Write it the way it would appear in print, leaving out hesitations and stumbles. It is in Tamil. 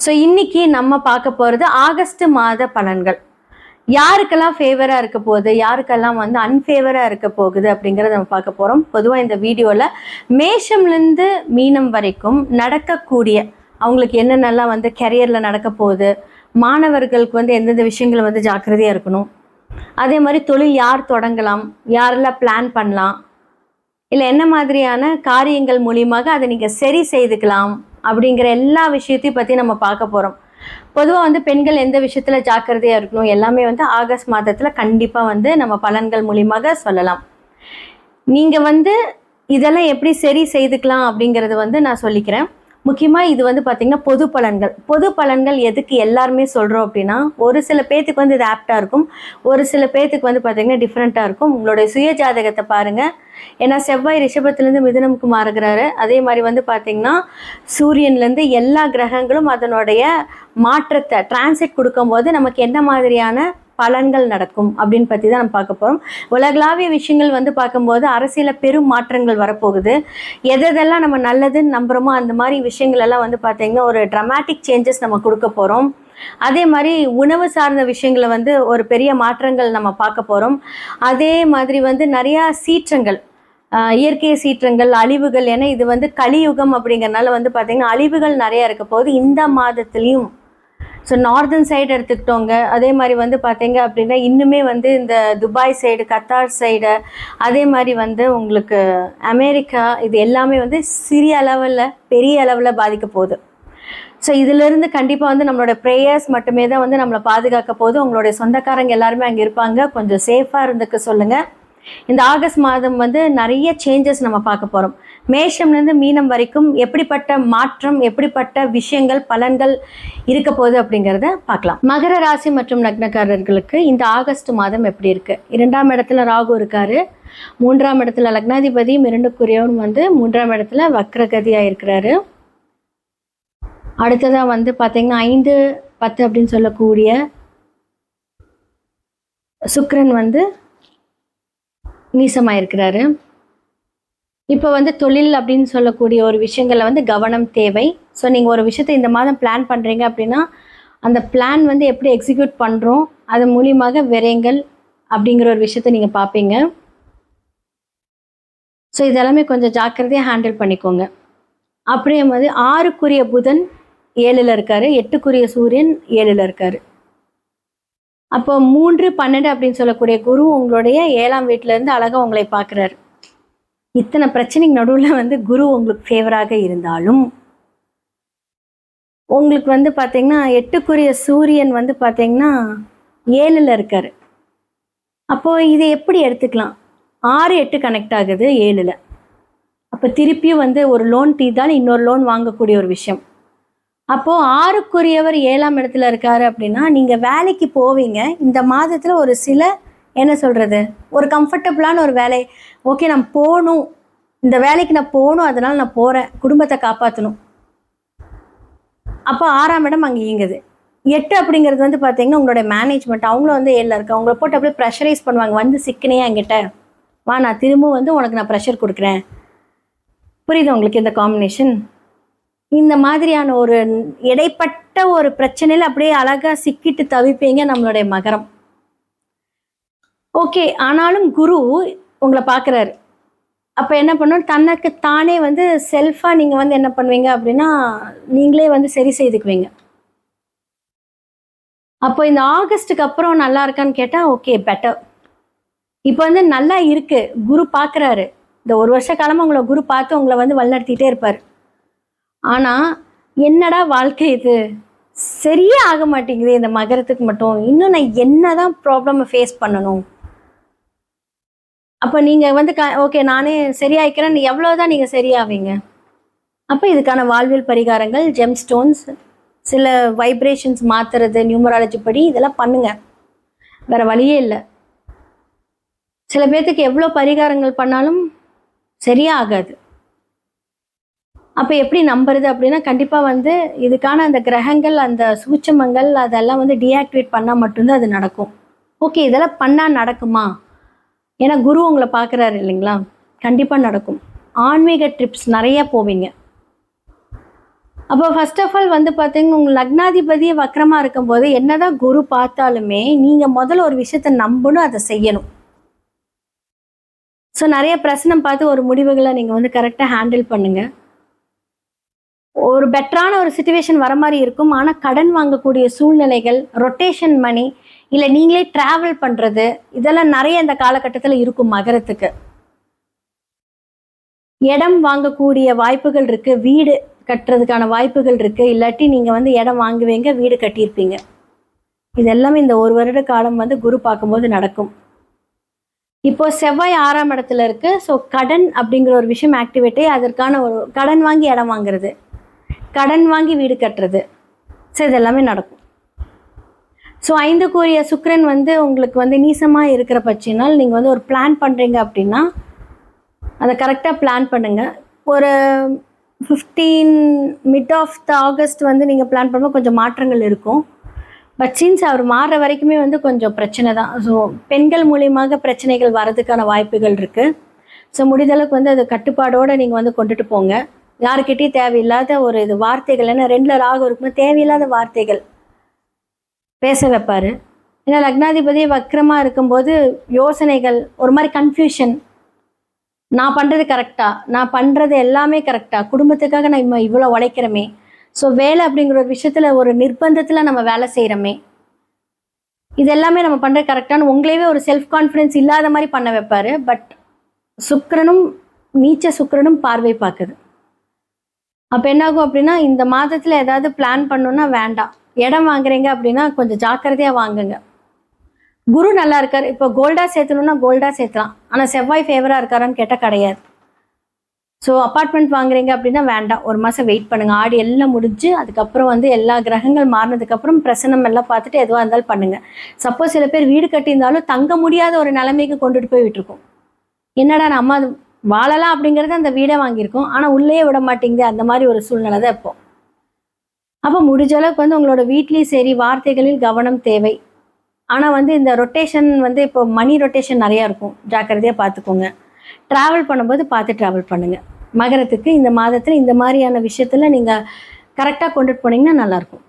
ஸோ இன்னைக்கு நம்ம பார்க்க போகிறது ஆகஸ்ட் மாத பலன்கள். யாருக்கெல்லாம் ஃபேவராக இருக்க போகுது, யாருக்கெல்லாம் வந்து அன்ஃபேவராக இருக்க போகுது அப்படிங்கிறத நம்ம பார்க்க போகிறோம். பொதுவாக இந்த வீடியோவில் மேஷம்லேருந்து மீனம் வரைக்கும் நடக்கக்கூடிய அவங்களுக்கு என்னென்னலாம் வந்து கெரியரில் நடக்க போகுது, மாணவர்களுக்கு வந்து எந்தெந்த விஷயங்கள் வந்து ஜாக்கிரதையாக இருக்கணும், அதே மாதிரி தொழில் யார் தொடங்கலாம், யாரெல்லாம் பிளான் பண்ணலாம், இல்லை என்ன மாதிரியான காரியங்கள் மூலியமாக அதை நீங்கள் சரி செய்துக்கலாம் அப்படிங்கிற எல்லா விஷயத்தையும் பற்றி நம்ம பார்க்க போகிறோம். பொதுவாக வந்து பெண்கள் எந்த விஷயத்தில் ஜாக்கிரதையாக இருக்கணும் எல்லாமே வந்து ஆகஸ்ட் மாதத்தில் கண்டிப்பாக வந்து நம்ம பலன்கள் மூலியமாக சொல்லலாம். நீங்கள் வந்து இதெல்லாம் எப்படி சரி செய்துக்கலாம் அப்படிங்கிறது வந்து நான் சொல்லிக்கிறேன். முக்கியமாக இது வந்து பார்த்திங்கன்னா பொது பலன்கள் எதுக்கு எல்லாருமே சொல்கிறோம் அப்படின்னா, ஒரு சில பேர்த்துக்கு வந்து இது ஆப்டாக இருக்கும், ஒரு சில பேர்த்துக்கு வந்து பார்த்திங்கன்னா டிஃப்ரெண்ட்டாக இருக்கும். உங்களுடைய சுய ஜாதகத்தை பாருங்கள். ஏன்னா செவ்வாய் ரிஷபத்துலேருந்து மிதுனமுக்கு மாறுகிறாரு. அதே மாதிரி வந்து பார்த்திங்கன்னா சூரியன்லேருந்து எல்லா கிரகங்களும் அதனுடைய மாற்றத்தை டிரான்சிட் கொடுக்கும்போது நமக்கு என்ன மாதிரியான பலன்கள் நடக்கும் அப்படின்னு பற்றி தான் நம்ம பார்க்க போகிறோம். உலகளாவிய விஷயங்கள் வந்து பார்க்கும்போது அரசியலில் பெரும் மாற்றங்கள் வரப்போகுது. எதெல்லாம் நம்ம நல்லதுன்னு நம்புகிறோமோ அந்த மாதிரி விஷயங்கள் எல்லாம் வந்து பார்த்திங்கன்னா ஒரு ட்ரமாட்டிக் சேஞ்சஸ் நம்ம கொடுக்க போகிறோம். அதே மாதிரி உணவு சார்ந்த விஷயங்களை வந்து ஒரு பெரிய மாற்றங்கள் நம்ம பார்க்க போகிறோம். அதே மாதிரி வந்து நிறையா சீற்றங்கள், இயற்கை சீற்றங்கள், அழிவுகள், ஏன்னா இது வந்து கலியுகம் அப்படிங்கிறனால வந்து பார்த்திங்கன்னா அழிவுகள் நிறையா இருக்க போகுது இந்த மாதத்துலேயும். ஸோ நார்தன் சைடு எடுத்துக்கிட்டோங்க. அதே மாதிரி வந்து பார்த்தீங்க அப்படின்னா இன்னுமே வந்து இந்த துபாய் சைடு, கத்தார் சைடு, அதே மாதிரி வந்து உங்களுக்கு அமெரிக்கா, இது எல்லாமே வந்து சிறிய அளவில் பெரிய அளவில் பாதிக்க போகுது. ஸோ இதிலிருந்து கண்டிப்பாக வந்து நம்மளோட ப்ரேயர்ஸ் மட்டுமே தான் வந்து நம்மளை பாதுகாக்க போகுது. உங்களுடைய சொந்தக்காரங்க எல்லாருமே அங்கே இருப்பாங்க, கொஞ்சம் சேஃபாக இருந்துக்க சொல்லுங்கள். இந்த ஆகஸ்ட் மாதம் வந்து நிறைய சேஞ்சஸ் நம்ம பார்க்க போகிறோம். மேஷம்லேருந்து மீனம் வரைக்கும் எப்படிப்பட்ட மாற்றம், எப்படிப்பட்ட விஷயங்கள், பலன்கள் இருக்க போகுது அப்படிங்கிறத பார்க்கலாம். மகர ராசி மற்றும் லக்னக்காரர்களுக்கு இந்த ஆகஸ்ட் மாதம் எப்படி இருக்குது? 2ஆம் இடத்துல ராகு இருக்காரு, 3ஆம் இடத்துல லக்னாதிபதியும் 2க்குரியவரும் வந்து 3ஆம் இடத்துல வக்ரகதியாக இருக்கிறாரு. அடுத்ததாக வந்து பார்த்திங்கன்னா 5, 10 அப்படின்னு சொல்லக்கூடிய சுக்கிரன் வந்து நீசமாக இருக்கிறாரு. இப்போ வந்து தொழில் அப்படின்னு சொல்லக்கூடிய ஒரு விஷயங்களில் வந்து கவனம் தேவை. ஸோ நீங்கள் ஒரு விஷயத்தை இந்த மாதம் பிளான் பண்ணுறீங்க அப்படின்னா அந்த பிளான் வந்து எப்படி எக்ஸிக்யூட் பண்ணுறோம், அது மூலியமாக விரயங்கள் அப்படிங்கிற ஒரு விஷயத்தை நீங்கள் பார்ப்பீங்க. ஸோ இதெல்லாமே கொஞ்சம் ஜாக்கிரதையாக ஹேண்டில் பண்ணிக்கோங்க. அப்படியே மாதிரி 6க்குரிய புதன் 7ல் இருக்கார், 8க்குரிய சூரியன் 7ல் இருக்கார். அப்போ 3, 12 அப்படின்னு சொல்லக்கூடிய குரு உங்களுடைய 7ஆம் வீட்டிலேருந்து அழகாக உங்களை பார்க்குறாரு. இத்தனை பிரச்சனைக்கு நடுவில் வந்து குரு உங்களுக்கு ஃபேவராக இருந்தாலும் உங்களுக்கு வந்து பார்த்திங்கன்னா 8க்குரிய சூரியன் வந்து பார்த்திங்கன்னா 7ல் இருக்கார். அப்போது இதை எப்படி எடுத்துக்கலாம்? 6, 8 கனெக்ட் ஆகுது 7ல். அப்போ திருப்பியும் வந்து ஒரு லோன் தீர்த்தால் இன்னொரு லோன் வாங்கக்கூடிய ஒரு விஷயம். அப்போது 6க்குரியவர் 7ஆம் இடத்துல இருக்காரு அப்படின்னா நீங்கள் வேலைக்கு போவீங்க. இந்த மாதத்தில் ஒரு சில என்ன சொல்கிறது, ஒரு கம்ஃபர்டபுளான ஒரு வேலை, ஓகே நான் போகணும், இந்த வேலைக்கு நான் போகணும், அதனால் நான் போகிறேன், குடும்பத்தை காப்பாற்றணும். அப்போ 6ஆம் இடம் அங்கே இயங்குது. 8 அப்படிங்கிறது வந்து பார்த்திங்கன்னா உங்களுடைய மேனேஜ்மெண்ட், அவங்களும் வந்து 7ல் இருக்க, அவங்கள போட்டு அப்படியே ப்ரெஷரைஸ் பண்ணுவாங்க. வந்து சிக்கனே என்கிட்ட வா, நான் திரும்பவும் வந்து உனக்கு நான் ப்ரெஷர் கொடுக்குறேன். புரியுது உங்களுக்கு இந்த காம்பினேஷன்? இந்த மாதிரியான ஒரு இடைப்பட்ட ஒரு பிரச்சனையில் அப்படியே அழகாக சிக்கிட்டு தவிப்பீங்க நம்மளுடைய மகரம். ஓகே, ஆனாலும் குரு உங்களை பார்க்குறாரு. அப்போ என்ன பண்ணணும், தனக்கு தானே வந்து செல்ஃபாக நீங்கள் வந்து என்ன பண்ணுவீங்க அப்படின்னா நீங்களே வந்து சரி செய்துக்குவீங்க. அப்போ இந்த ஆகஸ்ட்டுக்கு அப்புறம் நல்லா இருக்கான்னு கேட்டால் ஓகே பெட்டர். இப்போ வந்து நல்லா இருக்குது, குரு பார்க்குறாரு. இந்த ஒரு வருஷ காலமாக உங்களை குரு பார்த்து உங்களை வந்து வழிநடத்திட்டே இருப்பார். ஆனால் என்னடா வாழ்க்கை இது, சரியே ஆக மாட்டேங்குது இந்த மகரத்துக்கு மட்டும், இன்னும் நான் என்ன தான் ப்ராப்ளமை ஃபேஸ் பண்ணணும்? அப்போ நீங்கள் வந்து ஓகே நானே சரியாயிக்கிறேன், எவ்வளோ தான் நீங்கள் சரியாவீங்க? அப்போ இதுக்கான வாழ்வியல் பரிகாரங்கள், ஜெம் ஸ்டோன்ஸ், சில வைப்ரேஷன்ஸ் மாற்றுறது, நியூமராலஜி படி இதெல்லாம் பண்ணுங்கள், வேறு வழியே இல்லை. சில பேர்த்துக்கு எவ்வளோ பரிகாரங்கள் பண்ணாலும் சரியாக ஆகாது. அப்போ எப்படி நம்புறது அப்படின்னா கண்டிப்பாக வந்து இதுக்கான அந்த கிரகங்கள், அந்த சூட்சமங்கள் அதெல்லாம் வந்து டீஆக்டிவேட் பண்ணால் மட்டும்தான் அது நடக்கும். ஓகே இதெல்லாம் பண்ணால் நடக்குமா? ஏன்னா குரு உங்களை பார்க்குறாரு இல்லைங்களா, கண்டிப்பாக நடக்கும். ஆன்மீக ட்ரிப்ஸ் நிறைய போவீங்க. அப்போ ஃபர்ஸ்ட் ஆஃப் ஆல் வந்து பார்த்தீங்கன்னா உங்கள் லக்னாதிபதியே வக்கரமாக இருக்கும்போது என்னதான் குரு பார்த்தாலுமே நீங்கள் முதல்ல ஒரு விஷயத்த நம்பணும், அதை செய்யணும். ஸோ நிறைய பிரச்சனை பார்த்து ஒரு முடிவுகளை நீங்கள் வந்து கரெக்டாக ஹேண்டில் பண்ணுங்க. ஒரு பெட்டரான ஒரு சுச்சுவேஷன் வர மாதிரி இருக்கும். ஆனால் கடன் வாங்கக்கூடிய சூழ்நிலைகள், ரொட்டேஷன் மணி, இல்லை நீங்களே டிராவல் பண்ணுறது, இதெல்லாம் நிறைய இந்த காலகட்டத்தில் இருக்கும் மகரத்துக்கு. இடம் வாங்கக்கூடிய வாய்ப்புகள் இருக்குது, வீடு கட்டுறதுக்கான வாய்ப்புகள் இருக்குது. இல்லாட்டி நீங்கள் வந்து இடம் வாங்குவீங்க, வீடு கட்டியிருப்பீங்க. இது எல்லாமே இந்த ஒரு வருட காலம் வந்து குரு பார்க்கும்போது நடக்கும். இப்போ செவ்வாய் 6ஆம் இடத்துல இருக்கு. ஸோ கடன் அப்படிங்கிற ஒரு விஷயம் ஆக்டிவேட்டே, அதற்கான ஒரு கடன் வாங்கி இடம் வாங்குறது, கடன் வாங்கி வீடு கட்டுறது, ஸோ இதெல்லாமே நடக்கும். ஸோ 5க்குரிய சுக்கிரன் வந்து உங்களுக்கு வந்து நீசமாக இருக்கிற பட்சத்தினால் நீங்கள் வந்து ஒரு பிளான் பண்ணுறீங்க அப்படின்னா அதை கரெக்டாக பிளான் பண்ணுங்கள். ஒரு 15 மிட் ஆஃப் த ஆகஸ்ட் வந்து நீங்கள் பிளான் பண்ணும்போது கொஞ்சம் மாற்றங்கள் இருக்கும். பட் சின்ஸ் அவர் மாறுற வரைக்குமே வந்து கொஞ்சம் பிரச்சனை தான். ஸோ பெண்கள் மூலியமாக பிரச்சனைகள் வரதுக்கான வாய்ப்புகள் இருக்குது. ஸோ முடிந்தளவுக்கு வந்து அது கட்டுப்பாடோடு நீங்கள் வந்து கொண்டுட்டு போங்க. யாருக்கிட்டையும் தேவையில்லாத ஒரு இது வார்த்தைகள், ஏன்னா 2ல் ராகு இருக்கும்போது தேவையில்லாத வார்த்தைகள் பேச வைப்பார். ஏன்னா லக்னாதிபதி வக்கரமாக இருக்கும்போது யோசனைகள் ஒரு மாதிரி கன்ஃபியூஷன், நான் பண்ணுறது கரெக்டா, நான் பண்ணுறது எல்லாமே கரெக்டா, குடும்பத்துக்காக நான் இவ்வளோ உழைக்கிறோமே, ஸோ வேலை அப்படிங்கிற ஒரு விஷயத்தில் ஒரு நிர்பந்தத்தில் நம்ம வேலை செய்கிறோமே, இது எல்லாமே நம்ம பண்ணுறது கரெக்டான உங்களையே ஒரு செல்ஃப் கான்ஃபிடென்ஸ் இல்லாத மாதிரி பண்ண வைப்பார். பட் சுக்கிரனும் நீச்ச சுக்கிரனும் பார்வை பார்க்குது. அப்போ என்னாகும் அப்படின்னா இந்த மாதத்தில் ஏதாவது பிளான் பண்ணணுன்னா வேண்டாம். இடம் வாங்குறீங்க அப்படின்னா கொஞ்சம் ஜாக்கிரதையாக வாங்குங்க. குரு நல்லா இருக்கார். இப்போ கோல்டாக சேர்த்தணுன்னா கோல்டாக சேர்த்தலாம். ஆனால் செவ்வாய் ஃபேவராக இருக்காரான்னு கேட்டால் கிடையாது. ஸோ அப்பார்ட்மெண்ட் வாங்குறீங்க அப்படின்னா வேண்டாம், ஒரு மாதம் வெயிட் பண்ணுங்கள். ஆடி எல்லாம் முடிஞ்சு அதுக்கப்புறம் வந்து எல்லா கிரகங்கள் மாறினதுக்கப்புறம் பிரசனம் எல்லாம் பார்த்துட்டு எதுவாக இருந்தாலும் பண்ணுங்கள். சப்போஸ் சில பேர் வீடு கட்டியிருந்தாலும் தங்க முடியாத ஒரு நிலைமைக்கு கொண்டுட்டு போய் விட்டுருக்கோம். என்னடா நம்ம அது வாழலாம் அப்படிங்கிறது அந்த வீடை வாங்கியிருக்கோம், ஆனால் உள்ளே விட மாட்டேங்குது, அந்த மாதிரி ஒரு சூழ்நிலை தான் இப்போ. அப்போ முடிஞ்ச அளவுக்கு வந்து உங்களோட வீட்லேயும் சரி வார்த்தைகளில் கவனம் தேவை. ஆனால் வந்து இந்த ரொட்டேஷன் வந்து இப்போ மணி ரொட்டேஷன் நிறையா இருக்கும், ஜாக்கிரதையாக பார்த்துக்கோங்க. ட்ராவல் பண்ணும்போது பார்த்து ட்ராவல் பண்ணுங்கள். மகரத்துக்கு இந்த மாதத்தில் இந்த மாதிரியான விஷயத்தில் நீங்கள் கரெக்டாக கொண்டுட்டு போனீங்கன்னா நல்லாயிருக்கும்.